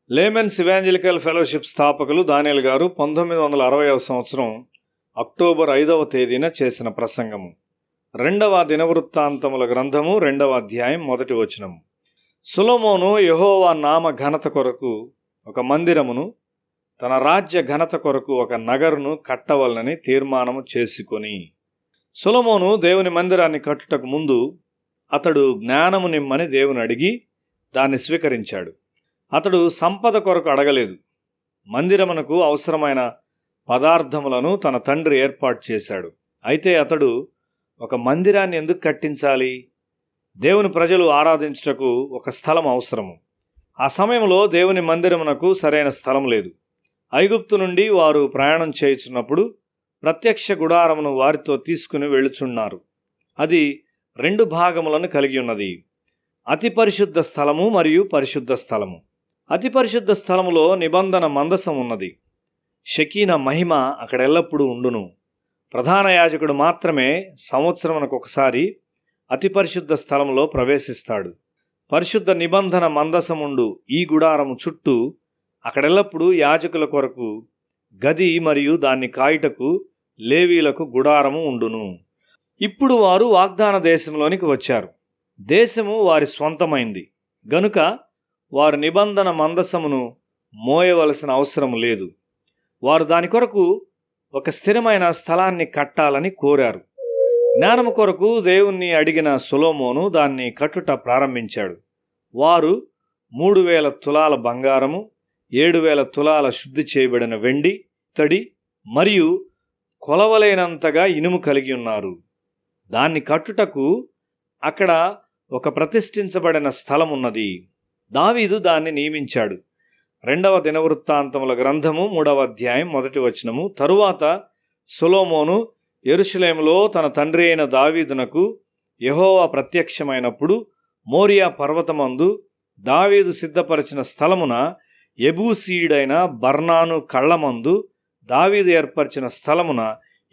Laymen's evangelical fellowship స్థాపకులు దానియేల్ గారు 1960వ సంవత్సరం అక్టోబర్ 5వ తేదీన చేసిన ప్రసంగము. 2వ దినవృత్తాంతముల గ్రంథము 2వ అధ్యాయం 1వ వచనము. సొలొమోను యెహోవా నామ ఘనత కొరకు ఒక మందిరమును, తన రాజ్య ఘనత కొరకు ఒక నగరును కట్టవలనని తీర్మానము చేసుకొని. సొలొమోను దేవుని మందిరాన్ని కట్టుటకు ముందు అతడు జ్ఞానము నిమ్మని దేవుని అడిగి దాన్ని స్వీకరించాడు. అతడు సంపద కొరకు అడగలేదు. మందిరమునకు అవసరమైన పదార్థములను తన తండ్రి ఏర్పాటు చేశాడు. అయితే అతడు ఒక మందిరాన్ని ఎందుకు కట్టించాలి? దేవుని ప్రజలు ఆరాధించుటకు ఒక స్థలం అవసరము. ఆ సమయంలో దేవుని మందిరమునకు సరైన స్థలం లేదు. ఐగుప్తు నుండి వారు ప్రయాణం చేయుచున్నప్పుడు ప్రత్యక్ష గుడారమును వారితో తీసుకుని వెళ్ళుచున్నారు. అది 2 భాగములను కలిగి ఉన్నది. అతి పరిశుద్ధ స్థలము మరియు పరిశుద్ధ స్థలము. అతి పరిశుద్ధ స్థలములో నిబంధన మందసం ఉన్నది. షకీనా మహిమ అక్కడ ఎల్లప్పుడూ ఉండును. ప్రధాన యాజకుడు మాత్రమే సంవత్సరమునకు ఒకసారి అతి పరిశుద్ధ స్థలంలో ప్రవేశిస్తాడు. పరిశుద్ధ నిబంధన మందసముండు ఈ గుడారము చుట్టూ అక్కడెల్లప్పుడూ యాజకుల కొరకు గది మరియు దాన్ని కాయుటకు లేవీలకు గుడారము ఉండును. ఇప్పుడు వారు వాగ్దాన దేశంలోనికి వచ్చారు. దేశము వారి స్వంతమైంది గనుక వారు నిబంధన మందసమును మోయవలసిన అవసరం లేదు. వారు దాని కొరకు ఒక స్థిరమైన స్థలాన్ని కట్టాలని కోరారు. జ్ఞానము కొరకు దేవుణ్ణి అడిగిన సొలొమోను దాన్ని కట్టుట ప్రారంభించాడు. వారు 3000 తులాల బంగారము, 7000 తులాల శుద్ధి చేయబడిన వెండి, ఇత్తడి మరియు కొలవలేనంతగా ఇనుము కలిగి ఉన్నారు. దాన్ని కట్టుటకు అక్కడ ఒక ప్రతిష్ఠించబడిన స్థలం ఉన్నది. దావీదు దాన్ని నియమించాడు. 2వ దినవృత్తాంతముల గ్రంథము 3వ అధ్యాయం 1వ వచనము. తరువాత సొలొమోను యెరూషలేములో తన తండ్రి అయిన దావీదునకు యెహోవా ప్రత్యక్షమైనప్పుడు మోరియా పర్వతమందు దావీదు సిద్ధపరిచిన స్థలమున యెబూసీయుడైన బర్నాను కళ్ళమందు దావీదు ఏర్పరిచిన స్థలమున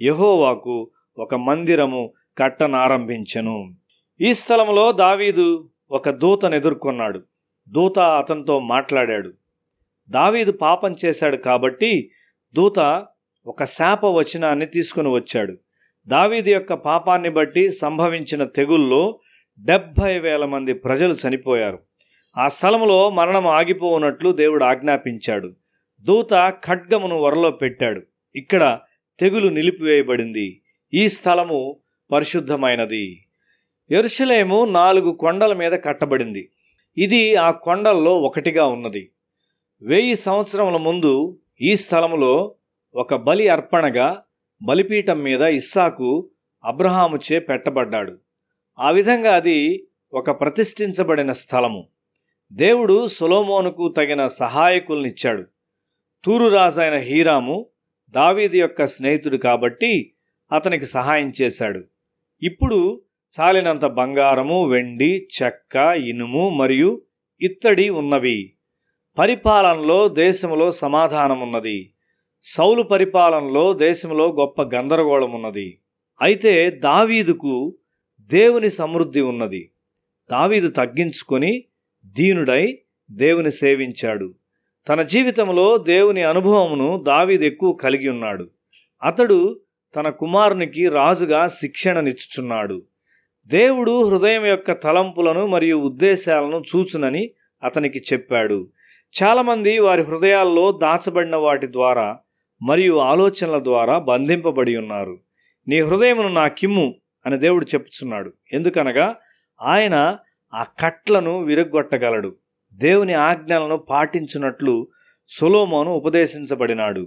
యెహోవాకు ఒక మందిరము కట్టనారంభించెను. ఈ స్థలములో దావీదు ఒక దూతను ఎదుర్కొన్నాడు. దూత అతనితో మాట్లాడాడు. దావీదు పాపం చేశాడు కాబట్టి దూత ఒక శాప వచనాన్ని తీసుకుని వచ్చాడు. దావీదు యొక్క పాపాన్ని బట్టి సంభవించిన తెగుల్లో 70,000 మంది ప్రజలు చనిపోయారు. ఆ స్థలములో మరణం ఆగిపోవునట్లు దేవుడు ఆజ్ఞాపించాడు. దూత ఖడ్గమును వరలో పెట్టాడు. ఇక్కడ తెగులు నిలిపివేయబడింది. ఈ స్థలము పరిశుద్ధమైనది. యెరూషలేము 4 కొండల మీద కట్టబడింది. ఇది ఆ కొండల్లో ఒకటిగా ఉన్నది. 1000 సంవత్సరముల ముందు ఈ స్థలములో ఒక బలి అర్పణగా బలిపీఠం మీద ఇస్సాకు అబ్రహాముచే పెట్టబడ్డాడు. ఆ విధంగా అది ఒక ప్రతిష్ఠించబడిన స్థలము. దేవుడు సొలొమోనుకు తగిన సహాయకుల్నిచ్చాడు. తూరు రాజైన హీరాము దావీదు యొక్క స్నేహితుడు కాబట్టి అతనికి సహాయం చేశాడు. ఇప్పుడు చాలినంత బంగారము, వెండి, చెక్క, ఇనుము మరియు ఇత్తడి ఉన్నవి. పరిపాలనలో దేశంలో సమాధానం ఉన్నది. సౌలు పరిపాలనలో దేశంలో గొప్ప గందరగోళం ఉన్నది. అయితే దావీదుకు దేవుని సమృద్ధి ఉన్నది. దావీదు తగ్గించుకొని దీనుడై దేవుని సేవించాడు. తన జీవితంలో దేవుని అనుభవమును దావీదు ఎక్కువ కలిగి ఉన్నాడు. అతడు తన కుమారునికి రాజుగా శిక్షణనిచ్చుచున్నాడు. దేవుడు హృదయం యొక్క తలంపులను మరియు ఉద్దేశాలను చూచునని అతనికి చెప్పాడు. చాలామంది వారి హృదయాల్లో దాచబడిన వాటి ద్వారా మరియు ఆలోచనల ద్వారా బంధింపబడి ఉన్నారు. నీ హృదయమును నాకిమ్ము అని దేవుడు చెప్పుచున్నాడు. ఎందుకనగా ఆయన ఆ కట్లను విరగ్గొట్టగలడు. దేవుని ఆజ్ఞలను పాటించున్నట్లు సొలొమోను ఉపదేశించబడినాడు.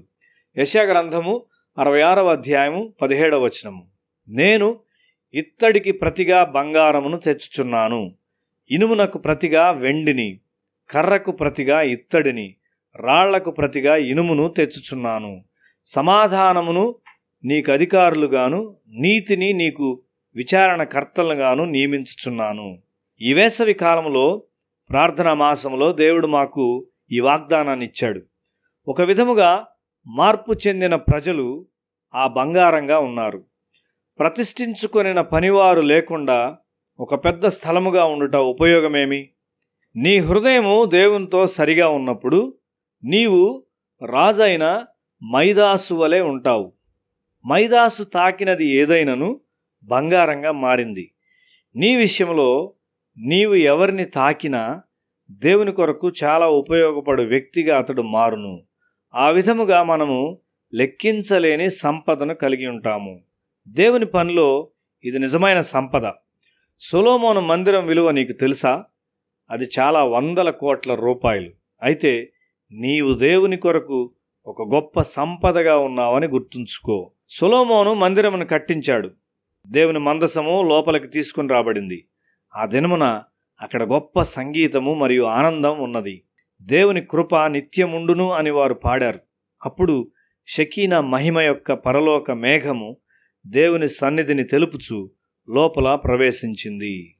యెషయా గ్రంథము 66వ అధ్యాయము 17వ వచనము. నేను ఇత్తడికి ప్రతిగా బంగారమును తెచ్చుచున్నాను, ఇనుమునకు ప్రతిగా వెండిని, కర్రకు ప్రతిగా ఇత్తడిని, రాళ్లకు ప్రతిగా ఇనుమును తెచ్చుచున్నాను. సమాధానమును నీకు అధికారులుగాను, నీతిని నీకు విచారణకర్తలుగాను నియమించుచున్నాను. ఈ వేసవి కాలంలో ప్రార్థనా మాసంలో దేవుడు మాకు ఈ వాగ్దానాన్ని ఇచ్చాడు. ఒక విధముగా మార్పు చెందిన ప్రజలు ఆ బంగారంగా ఉన్నారు. ప్రతిష్ఠించుకొనిన పనివారు లేకుండా ఒక పెద్ద స్థలముగా ఉండుట ఉపయోగమేమి? నీ హృదయము దేవునితో సరిగా ఉన్నప్పుడు నీవు రాజైన మైదాసు వలె ఉంటావు. మైదాసు తాకినది ఏదైనను బంగారంగా మారింది. నీ విషయంలో నీవు ఎవరిని తాకినా దేవుని కొరకు చాలా ఉపయోగపడు వ్యక్తిగా అతడు మారును. ఆ విధముగా మనము లెక్కించలేని సంపదను కలిగి ఉంటాము. దేవుని పనిలో ఇది నిజమైన సంపద. సొలొమోను మందిరం విలువ నీకు తెలుసా? అది చాలా వందల కోట్ల రూపాయలు. అయితే నీవు దేవుని కొరకు ఒక గొప్ప సంపదగా ఉన్నావని గుర్తుంచుకో. సొలొమోను మందిరమును కట్టించాడు. దేవుని మందసము లోపలికి తీసుకుని రాబడింది. ఆ దినమున అక్కడ గొప్ప సంగీతము మరియు ఆనందం ఉన్నది. దేవుని కృప నిత్యముండును అని వారు పాడారు. అప్పుడు షకీనా మహిమ యొక్క పరలోక మేఘము దేవుని సన్నిధిని తెలుపుచు లోపల ప్రవేశించింది.